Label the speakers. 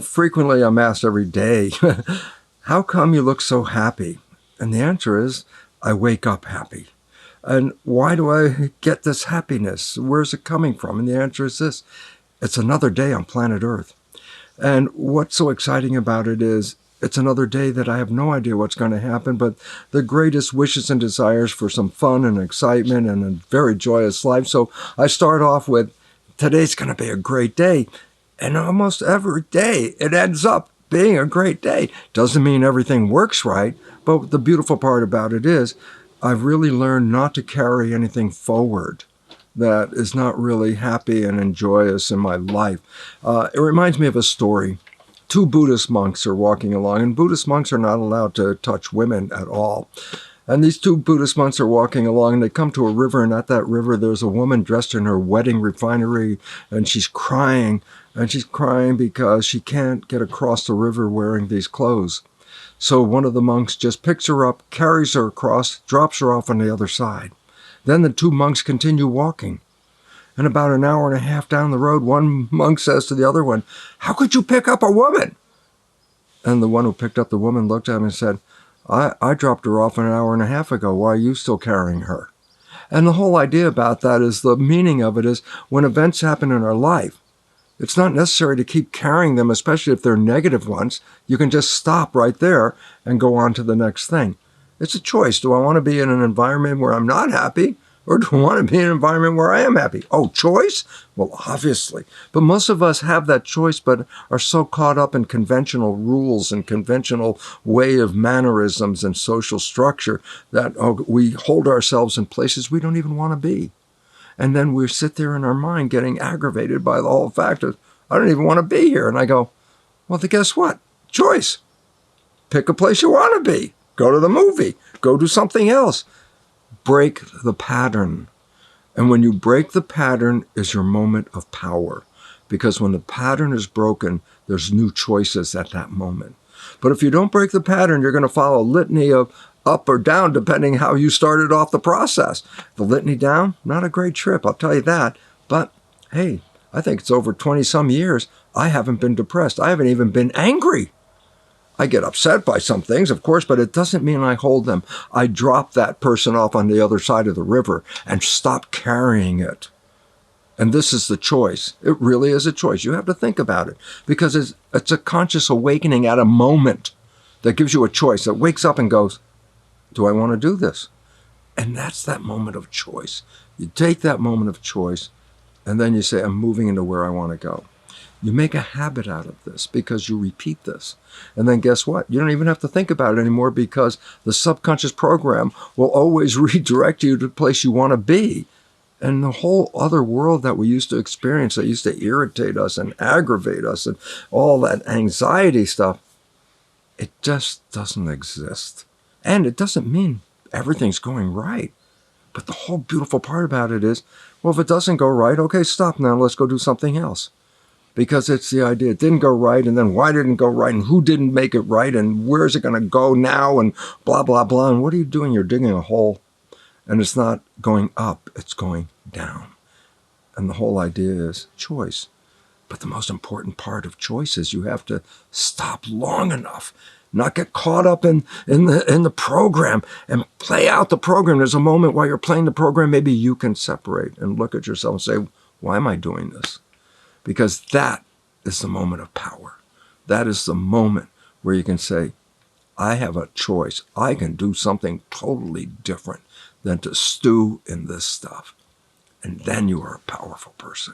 Speaker 1: Frequently I'm asked every day, how come you look so happy? And the answer is, I wake up happy. And why do I get this happiness? Where's it coming from? And the answer is this: it's another day on planet Earth. And what's so exciting about it is it's another day that I have no idea what's going to happen, but the greatest wishes and desires for some fun and excitement and a very joyous life. So I start off with, today's going to be a great day. And almost every day it ends up being a great day. Doesn't mean everything works right, but the beautiful part about it is I've really learned not to carry anything forward that is not really happy and joyous in my life. It reminds me of a story. Two Buddhist monks are walking along, and Buddhist monks are not allowed to touch women at all. And these two Buddhist monks are walking along, and they come to a river, and at that river there's a woman dressed in her wedding refinery, and she's crying. And she's crying because she can't get across the river wearing these clothes. So one of the monks just picks her up, carries her across, drops her off on the other side. Then the two monks continue walking. And about an hour and a half down the road, one monk says to the other one, "How could you pick up a woman?" And the one who picked up the woman looked at him and said, I dropped her off an hour and a half ago. Why are you still carrying her? And the whole idea about that is, the meaning of it is, when events happen in our life, it's not necessary to keep carrying them, especially if they're negative ones. You can just stop right there and go on to the next thing. It's a choice. Do I want to be in an environment where I'm not happy, or do I want to be in an environment where I am happy? Oh, choice? Well, obviously. But most of us have that choice, but are so caught up in conventional rules and conventional way of mannerisms and social structure that we hold ourselves in places we don't even want to be. And then we sit there in our mind getting aggravated by the whole fact of, I don't even want to be here. And I go, well, then guess what? Choice. Pick a place you want to be. Go to the movie. Go do something else. Break the pattern. And when you break the pattern is your moment of power. Because when the pattern is broken, there's new choices at that moment. But if you don't break the pattern, you're going to follow a litany of up or down, depending how you started off the process. The litany down, not a great trip, I'll tell you that. But hey, I think it's over 20 some years, I haven't been depressed. I haven't even been angry. I get upset by some things, of course, but it doesn't mean I hold them. I drop that person off on the other side of the river and stop carrying it. And this is the choice. It really is a choice. You have to think about it, because it's a conscious awakening at a moment that gives you a choice, that wakes up and goes, do I want to do this? And that's that moment of choice. You take that moment of choice, and then you say, I'm moving into where I want to go. You make a habit out of this because you repeat this. And then guess what? You don't even have to think about it anymore, because the subconscious program will always redirect you to the place you want to be. And the whole other world that we used to experience, that used to irritate us and aggravate us and all that anxiety stuff, it just doesn't exist. And it doesn't mean everything's going right. But the whole beautiful part about it is, well, if it doesn't go right, okay, stop now. Let's go do something else. Because it's the idea, it didn't go right, and then why didn't it go right, and who didn't make it right, and where's it going to go now, and blah, blah, blah. And what are you doing? You're digging a hole, and it's not going up, it's going down. And the whole idea is choice. But the most important part of choice is you have to stop long enough, not get caught up in the program and play out the program. There's a moment while you're playing the program, maybe you can separate and look at yourself and say, why am I doing this? Because that is the moment of power. That is the moment where you can say, I have a choice. I can do something totally different than to stew in this stuff. And then you are a powerful person.